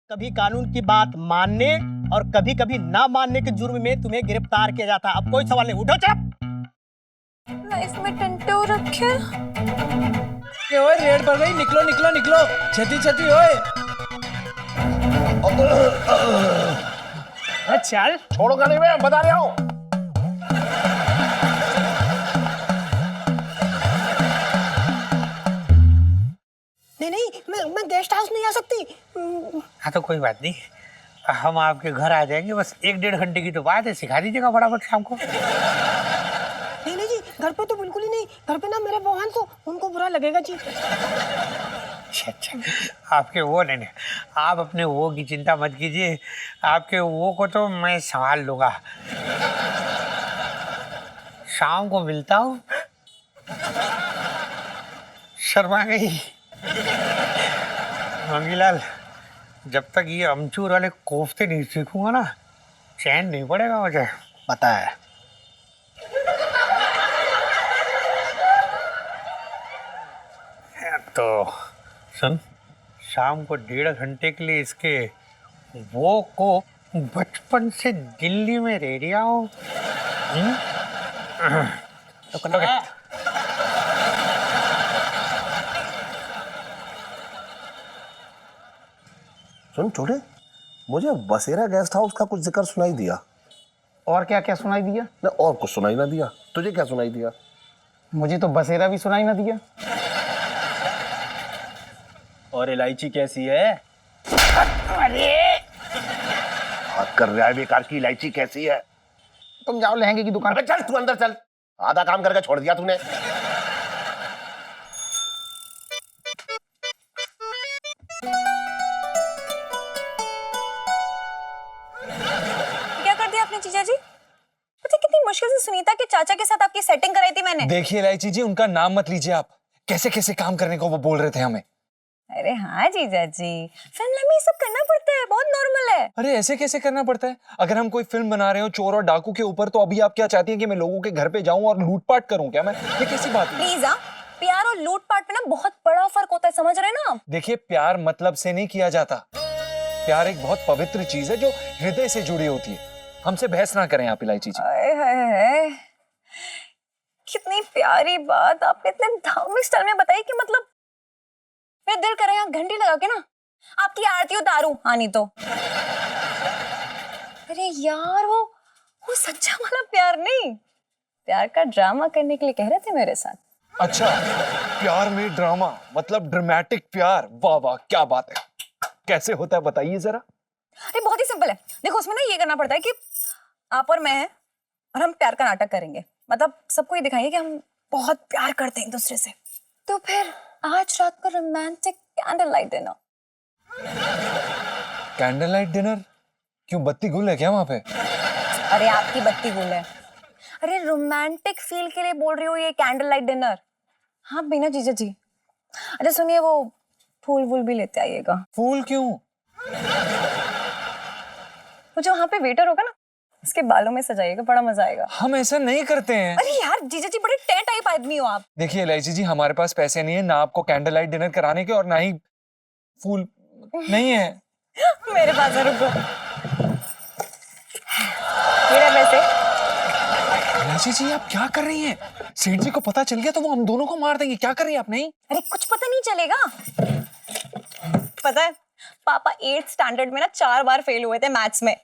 कभी कानून की बात मानने और कभी कभी ना मानने के जुर्म में तुम्हें गिरफ्तार किया जाता। अब कोई सवाल नहीं, उठो चुप। लाइफ में टंटे हो रखे। ओए रेड पड़ गई, निकलो निकलो निकलो, छती छती ओए। चल छोड़ो गाड़ी में, बता रहा हूँ। नहीं, मैं गेस्ट हाउस नहीं आ सकती। हाँ तो कोई बात नहीं, हम आपके घर आ जाएंगे। बस 1-1.5 घंटे की तो बात है, सिखा दीजिएगा फटाफट शाम को। नहीं जी, घर पे तो बिल्कुल ही नहीं। घर पे ना मेरे बहन को, उनको बुरा लगेगा जी। अच्छा, आपके वो नहीं, आप अपने वो की चिंता मत कीजिए। आपके वो को तो मैं संभाल लूंगा। शाम को मिलता हूँ। शर्मा गई मंगीलाल, जब तक ये अमचूर वाले कोफ्ते नहीं सीखूंगा ना, चैन नहीं पड़ेगा मुझे, पता है। तो सुन, शाम को 1.5 घंटे के लिए इसके वो को बचपन से दिल्ली में रह रहा हूँ। सुन छोटे, मुझे बसेरा गेस्ट हाउस का कुछ जिक्र सुनाई दिया। और क्या क्या सुनाई दिया? ना और कुछ सुनाई ना दिया। तुझे क्या सुनाई दिया? मुझे तो बसेरा भी सुनाई ना दिया। और इलायची कैसी है? अरे बात कर रहा है बेकार की, इलायची कैसी है? तुम जाओ लहंगे की दुकान। अबे चल तू अंदर चल, आधा काम करके छोड़ दिया तूने। क्या कर दिया आपने जीजा जी? पता है कितनी मुश्किल से सुनीता के चाचा के साथ आपकी सेटिंग कराई थी मैंने। देखिए इलायची जी, उनका नाम मत लीजिए आप। कैसे कैसे काम करने को वो बोल रहे थे हमें। अरे हाँ जीजा जी, फिल्म में ये सब करना पड़ता है, बहुत नॉर्मल है। अरे ऐसे कैसे करना पड़ता है? अगर हम कोई फिल्म बना रहे हो चोर और डाकू के ऊपर, तो अभी आप क्या चाहती हैं कि मैं लोगों के घर पे जाऊं और लूटपाट करूं क्या? मैं ये कैसी बात है? प्लीज हाँ, प्यार और लूटपाट में ना बहुत बड़ा फर्क होता है, समझ रहे हैं ना आप? देखिए, प्यार मतलब से नहीं किया जाता। प्यार एक बहुत पवित्र चीज है जो हृदय से जुड़ी होती है। हमसे बहस ना करें आप इलायची जी। आए हाय हाय, कितनी प्यारी बात आपने इतने धार्मिक स्टाइल में बताई कि मतलब मेरा दिल करे यहाँ घंटी लगा के ना आपकी आरती उतारूं। हाँ नहीं तो अरे यार, वो सच्चा वाला प्यार नहीं, प्यार का ड्रामा करने के लिए कह रहे थे मेरे साथ। अच्छा, प्यार में ड्रामा मतलब ड्रामेटिक प्यार। वाह वाह, क्या बात है। कैसे होता है बताइए जरा। अरे बहुत ही सिंपल है, देखो उसमें ना ये करना पड़ता है कि आप और मैं हैं और हम प्यार का नाटक करेंगे, मतलब सबको ये दिखाएंगे कि हम बहुत प्यार करते हैं एक दूसरे से। तो फिर आज रात को romantic candle light dinner. Candle light dinner? क्यों, बत्ती गुल है क्या वहां पे? अरे आपकी बत्ती गुल है। अरे रोमांटिक फील के लिए बोल रही हो ये कैंडल लाइट डिनर। हाँ बिना जीजा जी। अच्छा सुनिए, वो फूल वूल भी लेते आइएगा। फूल क्यों? वो जो वहाँ पे वेटर होगा ना, उसके बालों में सजाइएगा, बड़ा मजा आएगा। हम ऐसा नहीं करते हैं। अरे यार जीजा जी, बड़े टे टाइप आदमी हो आप। देखिए इलायची जी, हमारे पास पैसे नहीं है ना आपको कैंडल लाइट डिनर कराने के, और ना ही फूल नहीं है। मेरे पास है, रुको। ये रहे पैसे। इलायची जी, आप क्या कर रही हैं? सेठ जी को पता चल गया तो वो हम दोनों को मार देंगे। क्या कर रही हैं आप? नहीं, अरे कुछ पता नहीं चलेगा। पता है पापा 8th स्टैंडर्ड में ना 4 बार फेल हुए थे मैथ्स में,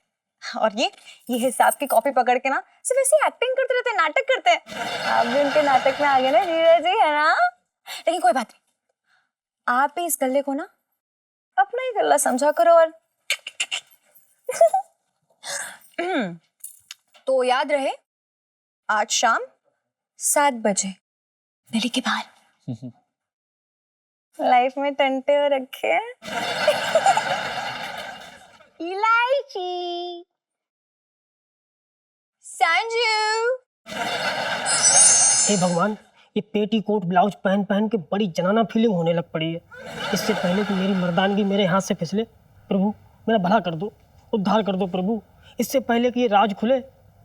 और ये हिसाब की कॉपी पकड़ के ना सिर्फ ऐसे एक्टिंग करते रहते, नाटक करते हैं। आप भी उनके नाटक में आ गए ना जीजा जी, है ना? लेकिन कोई बात नहीं, आप भी इस गल्ले को ना अपना ही गल्ला समझा करो। और तो याद रहे, आज शाम 7 बजे दिल्ली के बाहर। लाइफ में टंटे हो रखे हैं। इलायची, संजू। हे भगवान, ये पेटीकोट ब्लाउज पहन पहन के बड़ी जनाना फीलिंग होने लग पड़ी है। इससे पहले कि मेरी मर्दानगी मेरे हाथ से फिसले, प्रभु मेरा भला कर दो, उद्धार कर दो प्रभु। इससे पहले कि ये राज खुले,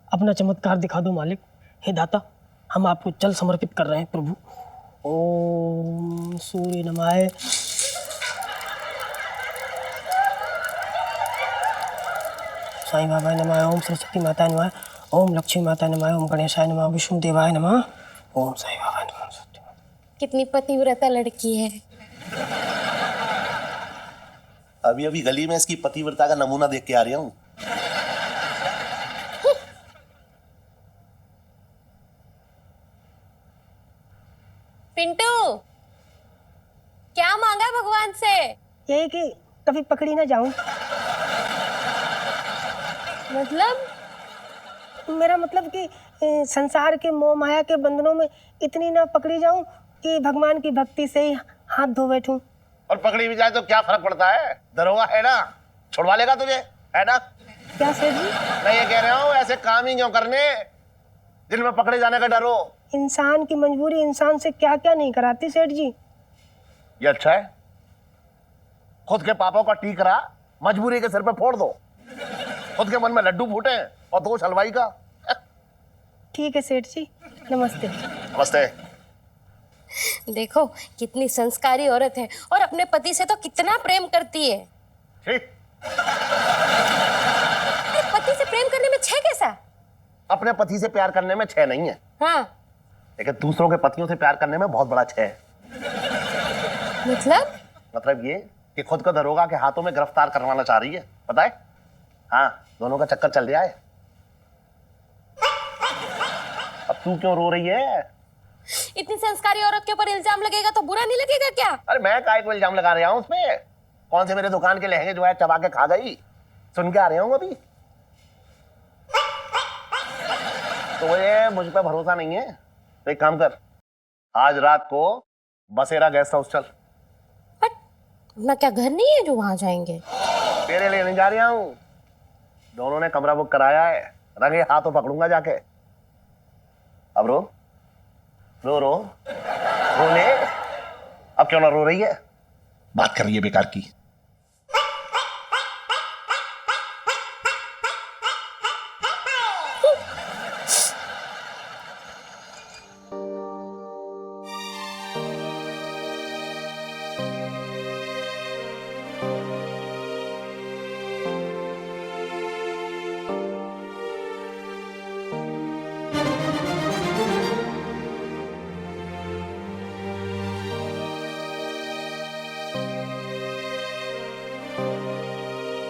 अपना चमत्कार दिखा दो मालिक। हे दाता, हम आपको जल समर्पित कर रहे हैं प्रभु। ओम सूर्य नमः। साईं बाबा नमः, ओम सरस्वती माता नमः, ओम लक्ष्मी माता नमः, ओम गणेशाय नमः, विष्णु देवाय नमः, ओम साईं बाबा नमः। कितनी पतिव्रता लड़की है। अभी अभी गली में इसकी पतिव्रता का नमूना देख के आ रही हूँ। पिंटू, क्या मांगा है भगवान से? यही कि कभी पकड़ी ना जाऊं। मतलब? मेरा मतलब कि संसार के मोह माया के बंधनों में इतनी ना पकड़ी जाऊं कि भगवान की भक्ति से ही हाथ धो बैठूं। और पकड़ी भी जाए तो क्या फर्क पड़ता है, दरोगा है ना, छुड़वा लेगा तुझे, है ना? क्या सेठ जी? मैं ये कह रहा हूँ ऐसे काम ही क्यों करने जिनमें पकड़े जाने का डर हो। इंसान की मजबूरी इंसान से क्या क्या नहीं कराती सेठ जी। ये अच्छा है, खुद के पापों का टीकरा मजबूरी के सिर पे फोड़ दो। खुद के मन में लड्डू फूटे और दोष हलवाई का। ठीक है सेठ जी, नमस्ते। नमस्ते। देखो कितनी संस्कारी औरत है और अपने पति से तो कितना प्रेम करती है। ठीक, अरे पति से प्रेम करने में छह कैसा? अपने पति से प्यार करने में छह नहीं है, हाँ लेकिन दूसरों के पतियों से प्यार करने में बहुत बड़ा छह है। मतलब ये कि खुद को दरोगा के हाथों में गिरफ्तार करवाना चाह रही है, पता है? हाँ, दोनों का चक्कर चल रहा है। अब तू क्यों रो रही है? इतनी संस्कारी औरत के ऊपर इल्जाम लगेगा तो बुरा नहीं लगेगा क्या? अरे मैं काहे को इल्जाम लगा रहा हूँ उसमें? कौन से मेरे दुकान के लहंगे जो है चबा के खा गई, सुन के आ रहा हूँ अभी। तो ये मुझ पर भरोसा नहीं है तो एक काम कर, आज रात को बसेरा गेस्ट हाउस चल। अपना क्या घर नहीं है जो वहां जाएंगे? तेरे लिए नहीं जा रहा हूँ, दोनों ने कमरा बुक कराया है, रंगे हाथों पकड़ूंगा जाके। अब रो रो रो रो ले। अब क्यों ना रो रही है, बात कर रही है बेकार की।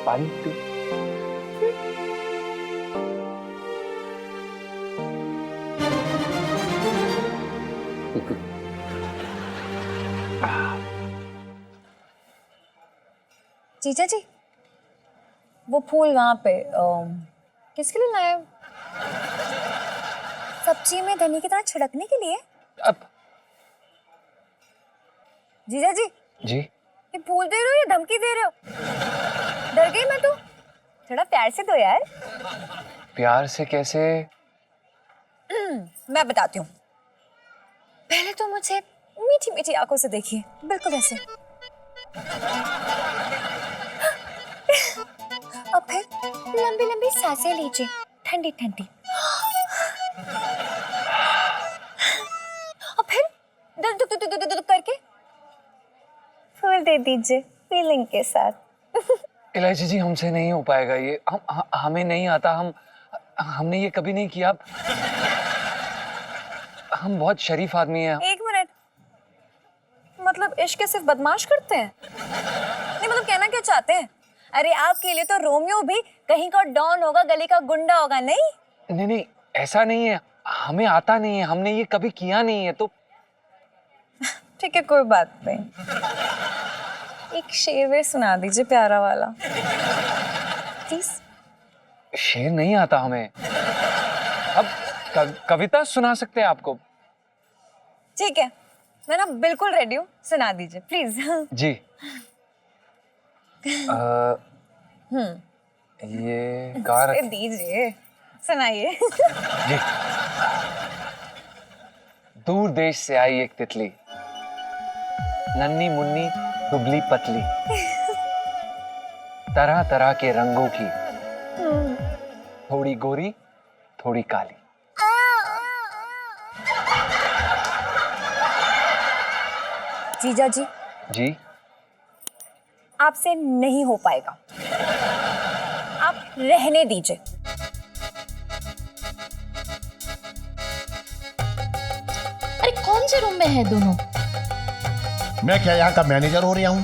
पानी पी। जीजा जी, वो फूल वहां पे किसके लिए लाए हो? सब्जी में धनी की तरह छिड़कने के लिए? अब जीजा जी, जी ये फूल दे रहे हो या धमकी दे रहे हो? डर गई मैं तो। थोड़ा प्यार से दो यार। प्यार से कैसे? मैं बताती हूँ। पहले तो मुझे मीठी मीठी आंखों से देखिए, बिल्कुल ऐसे। और फिर लंबी लंबी सांसें लीजिए, ठंडी ठंडी। और फिर दल दुक दुक दुक दुक करके फूल दे दीजिए फीलिंग के साथ। इलायची जी, हमसे नहीं हो पाएगा ये। हमें नहीं आता। हमने ये कभी नहीं किया। हम बहुत शरीफ आदमी हैं। एक मिनट, मतलब इश्क सिर्फ बदमाश करते हैं? नहीं मतलब कहना क्या चाहते हैं? अरे आपके लिए तो रोमियो भी कहीं का डॉन होगा, गली का गुंडा होगा। नहीं नहीं नहीं, ऐसा नहीं है। हमें आता नहीं है, हमने ये कभी किया नहीं है। तो ठीक है, कोई बात नहीं। एक शेर वे सुना दीजिए प्यारा वाला प्लीज। शेर नहीं आता हमें। अब कविता सुना सकते हैं आपको। ठीक है, मैं ना बिल्कुल रेडी हूँ, सुना दीजिए प्लीज। जी ये गा रखे दीजिए, सुनाइए। जी। दूर देश से आई एक तितली, नन्ही मुन्नी दुबली पतली, तरह तरह के रंगों की, थोड़ी गोरी थोड़ी काली। जीजा जी, जी आपसे नहीं हो पाएगा। आप रहने दीजिए। अरे कौन से रूम में है दोनों? मैं क्या यहाँ का मैनेजर हो रहा हूँ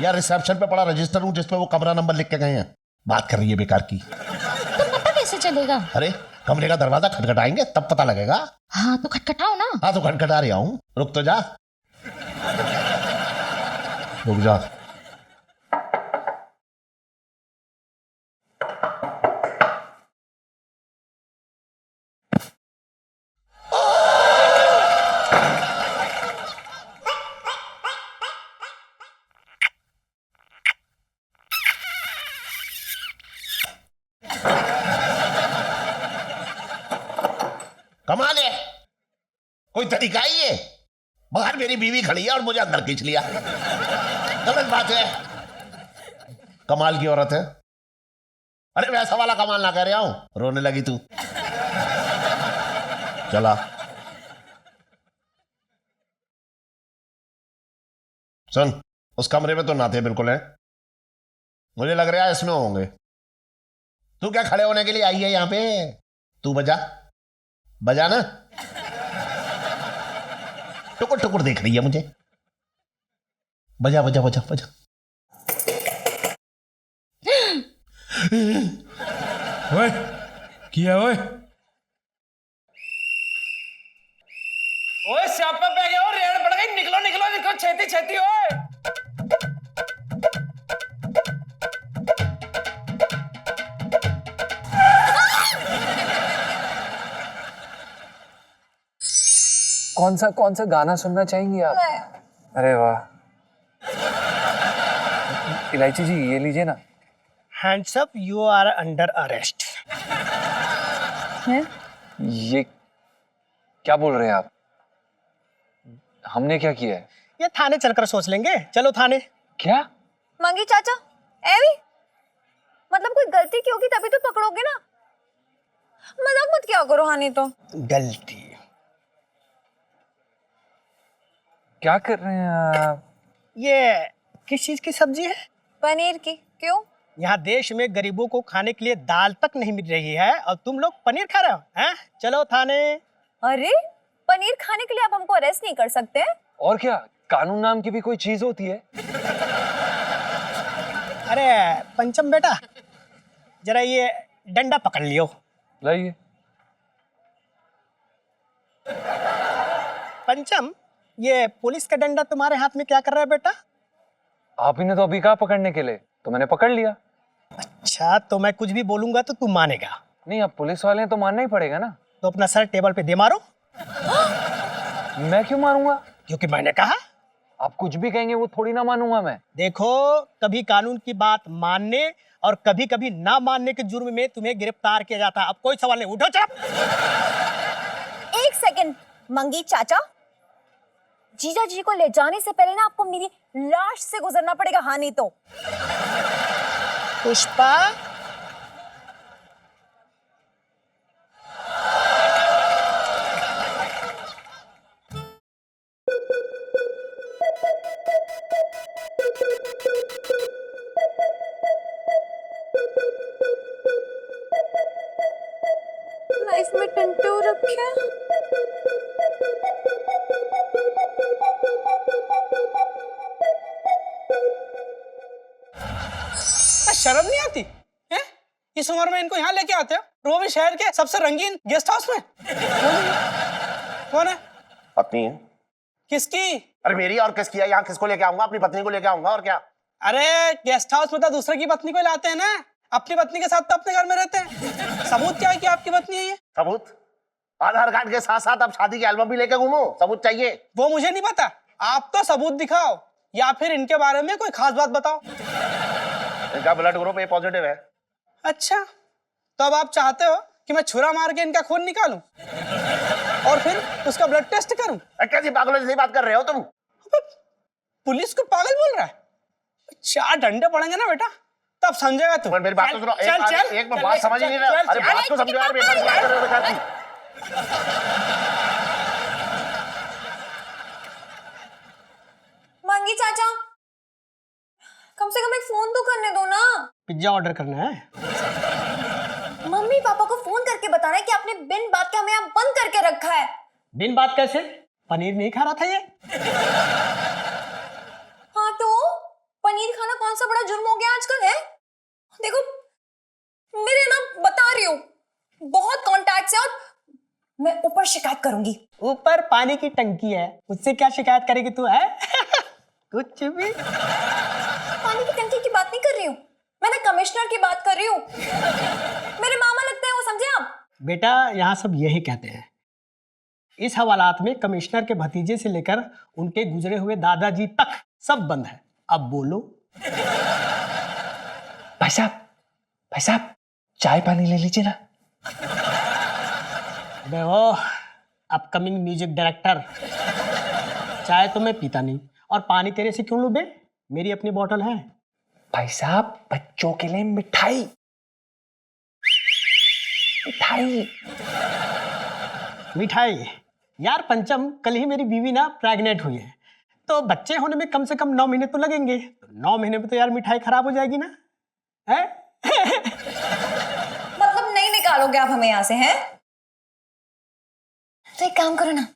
या रिसेप्शन पे पड़ा रजिस्टर हूँ जिसपे वो कमरा नंबर लिख के गए हैं? बात कर रही है बेकार की। तो पता कैसे चलेगा? अरे कमरे का दरवाजा खटखटाएंगे तब पता लगेगा। हाँ तो खटखटाओ ना। हाँ तो खटखटा रहा हूँ, रुक तो जा। रुक जा। कमाल है, कोई तरीका ही है? बाहर मेरी बीवी खड़ी है और मुझे अंदर खींच लिया। गलत बात है। कमाल की औरत है। अरे वैसा वाला कमाल ना कर रहा हूं, रोने लगी तू। चला सुन, उस कमरे में तो नाते बिल्कुल है, मुझे लग रहा है इसमें होंगे। तू क्या खड़े होने के लिए आई है यहाँ पे? तू बजा बजा ना। टुकुर टुकुर देख रही है मुझे। बजा बजा बजा बजा। ओए किया ओए। ओए स्यापा पे गए हो, रेड पड़ गई। निकलो निकलो निकलो, छेती छेती। ओए कौन सा गाना सुनना चाहेंगी आप? अरे वाह। इलायची जी ये लीजिए ना। Hands up, you are under arrest. ये क्या बोल रहे हैं आप? हमने क्या किया है? ये थाने चलकर सोच लेंगे, चलो थाने। क्या? मंगी चाचा, एवी मतलब कोई गलती की होगी तभी तो पकड़ोगे ना। मजाक मत किया करो। हानि तो गलती। क्या कर रहे हैं आप? ये किस चीज की सब्जी है? पनीर की। क्यों? यहाँ देश में गरीबों को खाने के लिए दाल तक नहीं मिल रही है और तुम लोग पनीर खा रहे हो हैं? चलो थाने। अरे पनीर खाने के लिए आप हमको अरेस्ट नहीं कर सकते? और क्या, कानून नाम की भी कोई चीज होती है? अरे पंचम बेटा, जरा ये डंडा पकड़ लियो। लाइए। पंचम, ये पुलिस का डंडा तुम्हारे हाथ में क्या कर रहा है बेटा? आप ही ने तो अभी कहा पकड़ने के लिए, तो मैंने पकड़ लिया। अच्छा, तो मैं कुछ भी बोलूंगा तो तू मानेगा? नहीं, अब पुलिस वाले हैं तो मानना ही पड़ेगा ना। तो अपना सर टेबल पे दे मारो। मैं क्यों मारूंगा? क्योंकि मैंने कहा। आप कुछ भी कहेंगे वो थोड़ी ना मानूंगा मैं। देखो, कभी कानून की बात मानने और कभी कभी ना मानने के जुर्म में तुम्हें गिरफ्तार किया जाता है। अब कोई सवाल नहीं, उठो चुप। एक सेकंड मंगी चाचा, जीजा जी को ले जाने से पहले ना आपको मेरी लाश से गुजरना पड़ेगा। हानि तो पुष्पा, लाइफ में टंटू रखे। शर्म नहीं आती है? इस उम्र में इनको यहाँ लेके आते हो, वो भी शहर के सबसे रंगीन गेस्ट हाउस में। कौन है? पत्नी है। किसकी? अरे मेरी और किसकी है? यहाँ किसको लेके आऊंगा? अपनी पत्नी को लेके आऊंगा और क्या। अरे गेस्ट हाउस में तो दूसरे की पत्नी को लाते हैं ना, अपनी पत्नी के साथ तो अपने घर में रहते हैं। सबूत क्या है कि आपकी पत्नी है ये? सबूत? आधार कार्ड के साथ साथ अब शादी की एल्बम भी लेके घूमो, सबूत चाहिए? वो मुझे नहीं पता, आप तो सबूत दिखाओ या फिर इनके बारे में कोई खास बात बताओ। इनका ब्लड ग्रुप ए पॉजिटिव है। अच्छा, तो अब आप चाहते हो कि मैं छुरा मार के इनका खून निकालूं और फिर उसका ब्लड टेस्ट करूं? कैसी पागलों जैसी बात कर रहे हो तुम? पुलिस को पागल बोल रहा है? 4 डंडे पड़ेंगे ना बेटा, तब समझेगा तू। मेरी बात तो सुनो। एक बात समझ ही नहीं रहा। अरे बात तो समझो यार, बेकार बात कर रहे हो बेकार की। मंगी चाचा, कम से कम एक फोन तो करने दो ना। पिज्जा ऑर्डर करना है? मम्मी पापा को फोन करके बताना है कि आपने बिन बात के हमें यहाँ बंद करके रखा है। बिन बात कैसे? पनीर नहीं खा रहा था ये? हाँ तो पनीर खाना कौन सा बड़ा जुर्म हो गया आजकल है? देखो मेरे ना बता रही हूँ बहुत कॉन्टैक्ट्स है और मैं ऊपर शिकायत करूंगी। ऊपर पानी की टंकी है, उससे क्या शिकायत करेगी तू है? कुछ भी। पानी की टंकी की बात नहीं कर रही हूँ, मैंने कमिश्नर की बात कर रही हूँ। मेरे मामा लगते हैं वो, समझे आप? बेटा यहाँ सब यही कहते हैं। इस हवालात में कमिश्नर के भतीजे से लेकर उनके गुजरे हुए दादाजी तक सब बंद है। अब बोलो। भाई साहब चाय पानी ले लीजिए ना। अबे वो अपकमिंग म्यूजिक डायरेक्टर, चाय तो मैं पीता नहीं और पानी तेरे से क्यों लूं बे? मेरी अपनी बोतल है। भाई साहब बच्चों के लिए मिठाई। मिठाई? यार पंचम, कल ही मेरी बीवी ना प्रेग्नेंट हुई है, तो बच्चे होने में कम से कम 9 महीने तो लगेंगे। तो 9 महीने में तो यार मिठाई खराब हो जाएगी ना, है? मतलब नहीं निकालोगे आप हमें यहाँ से, हैं? तो एक काम करो ना,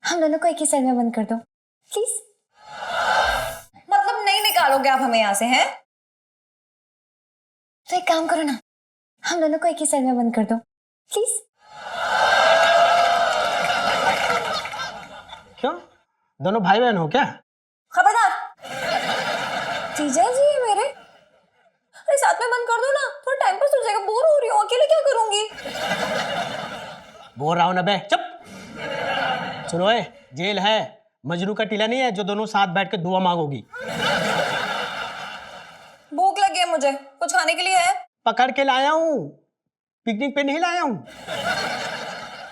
हम दोनों को एक ही सेल में बंद कर दो प्लीज। मतलब नहीं निकालोगे आप हमें यहाँ से, हैं? तो एक काम करो ना, हम दोनों को एक ही सेल में बंद कर दो प्लीज। क्यों, दोनों भाई बहन हो क्या? खबरदार। जीजा जी है मेरे, अरे साथ में बंद कर दो ना, थोड़ा टाइम पास हो जाएगा। बोर हो रही हूँ, अकेले क्या करूंगी? बोल रहा हूं ना बे, चुप। सुनो ए, जेल है, मजनू का टीला नहीं है जो दोनों साथ बैठ के दुआ मांगोगी। भूख लगी है मुझे, कुछ खाने के लिए है? पकड़ के लाया हूं, पिकनिक पे नहीं लाया हूं।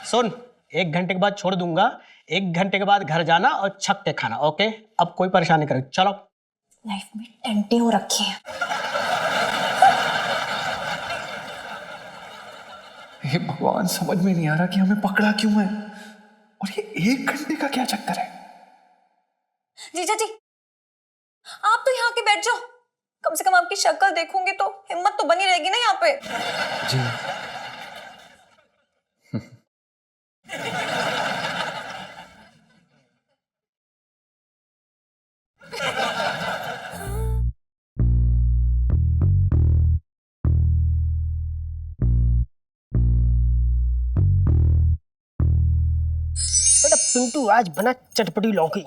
सुन, 1 घंटे के बाद छोड़ दूंगा, 1 घंटे के बाद घर जाना और छक के खाना, ओके? अब कोई परेशानी करे, चलो। लाइफ में टेंटे हो रखी है। हे भगवान, समझ में नहीं आ रहा कि हमें पकड़ा क्यों है और ये 1 घंटे का क्या चक्कर है। जीजा जी आप तो यहाँ के बैठ जाओ, कम से कम आपकी शक्ल देखूंगी तो हिम्मत तो बनी रहेगी ना यहाँ पे। जी बेटा पिंटू आज बना चटपटी लौकी,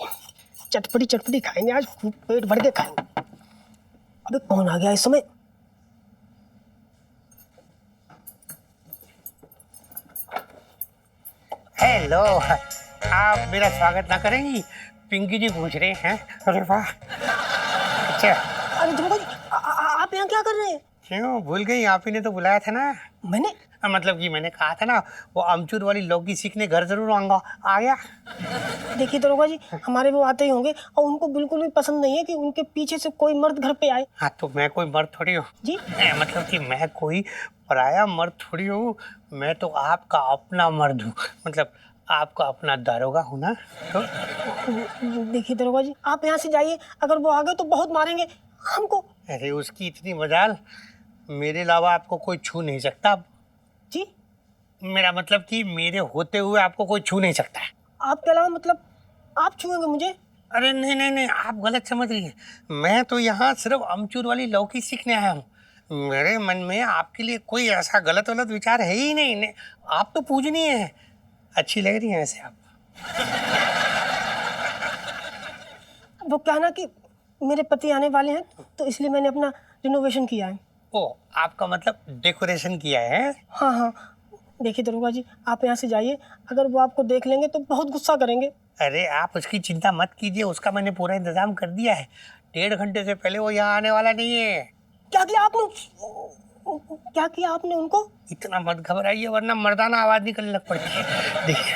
चटपटी खाएंगे आज, खूब पेट भर के खाएंगे। अबे कौन आ गया इस समय? हेलो, आप मेरा स्वागत ना करेंगी? पिंकी जी पूछ रहे हैं। अरे वाह, अच्छा। अरे दुर्गा जी, आप यहाँ क्या कर रहे हैं? क्यों भूल गई? आप ही ने तो बुलाया था ना। मैंने मतलब कि मैंने कहा था ना, वो अमचूर वाली लौकी सीखने घर जरूर आऊंगा। आ गया? देखिए दरोगा जी, हमारे वो आते ही होंगे और उनको बिल्कुल भी पसंद नहीं है कि उनके पीछे से कोई मर्द घर पे आए। हाँ तो मैं कोई मर्द थोड़ी हूँ जी? मतलब कि मैं कोई पराया मर्द थोड़ी हूँ, मैं तो आपका अपना मर्द हूँ, मतलब आपका अपना दारोगा हूँ ना। तो देखिए दरोगा जी, आप यहाँ से जाइए, अगर वो आ गए तो बहुत मारेंगे हमको। अरे उसकी इतनी मजाल, मेरे अलावा आपको कोई छू नहीं सकता। जी? मेरा मतलब कि मेरे होते हुए आपको कोई छू नहीं सकता। आपके अलावा मतलब आप छुएंगे मुझे? अरे नहीं नहीं नहीं, आप गलत समझ रही हैं। मैं तो यहाँ सिर्फ अमचूर वाली लौकी सीखने आया हूँ। मेरे मन में आपके लिए कोई ऐसा गलत विचार है ही नहीं। आप तो पूजनीय हैं, अच्छी लग रही हैं ऐसे आप। वो क्या ना कि मेरे पति आने वाले हैं, तो इसलिए मैंने अपना रिनोवेशन किया है। ओ, आपका मतलब डेकोरेशन किया है? हाँ हाँ, देखिए दरोगा जी, आप यहाँ से जाइए, अगर वो आपको देख लेंगे तो बहुत गुस्सा करेंगे। अरे आप उसकी चिंता मत कीजिए, उसका मैंने पूरा इंतजाम कर दिया है। 1.5 घंटे से पहले वो यहाँ आने वाला नहीं है। क्या किया आपने उनको? इतना मत घबराइए वरना मर्दाना आवाज निकलने लग पड़ती है। देखिए,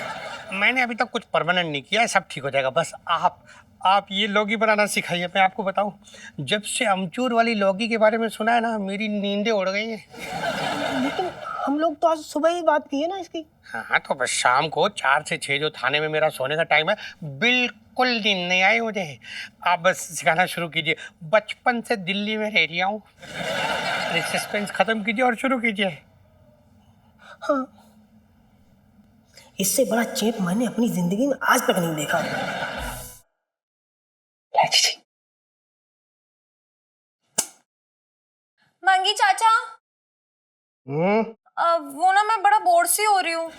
मैंने अभी तक कुछ परमानेंट नहीं किया है, सब ठीक हो जाएगा। बस आप ये लौकी बनाना सिखाइए। मैं आपको बताऊं, जब से अमचूर वाली लौकी के बारे में सुना है ना, मेरी नींदें उड़ गई हैं। लेकिन हम लोग तो आज सुबह ही बात की है ना इसकी। हाँ तो बस शाम को 4 से 6 जो थाने में मेरा सोने का टाइम है, बिल्कुल नींद नहीं आई मुझे। आप बस सिखाना शुरू कीजिए। बचपन से दिल्ली में रह रही हूँ। अरे सस्पेंस खत्म कीजिए और शुरू कीजिए। इससे बड़ा चेप मैंने अपनी जिंदगी में आज तक नहीं देखा। मंगी चाचा, वो ना मैं बड़ा बोर सी हो रही हूँ।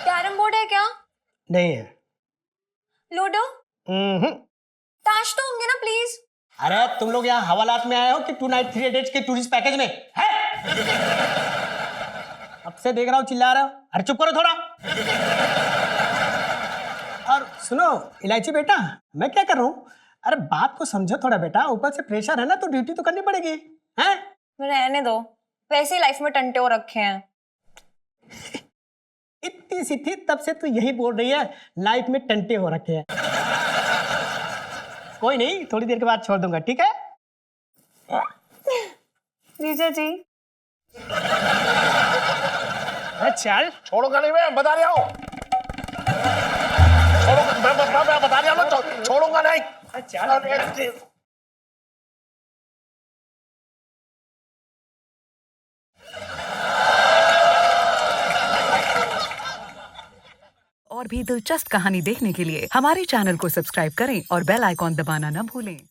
कैरम बोर्ड है क्या? नहीं है। लूडो? ताश तो होंगे ना प्लीज। अरे तुम लोग यहाँ हवालात में आए हो कि 2 नाइट 3 डेज के टूरिस्ट पैकेज में है? अब से देख रहा हूँ चिल्ला रहा हूँ। अरे चुप करो थोड़ा। और सुनो इलायची बेटा, मैं क्या कर रहा हूँ? अरे बात को समझो थोड़ा बेटा, ऊपर से प्रेशर है ना, तो ड्यूटी तो करनी पड़ेगी हैं? रहने दो, वैसे ही लाइफ में टंटे हो रखे हैं। इतनी सी थी तब से तू यही बोल रही है लाइफ में टंटे हो रखे हैं। कोई नहीं, थोड़ी देर के बाद छोड़ दूंगा, ठीक है? जीजा जी। चल छोड़ूंगा नहीं, मैं बता रहा हूँ। मैं बता रहा हूँ, छोड़ूंगा नहीं। और भी दिलचस्प कहानी देखने के लिए हमारे चैनल को सब्सक्राइब करें और बेल आइकॉन दबाना न भूलें।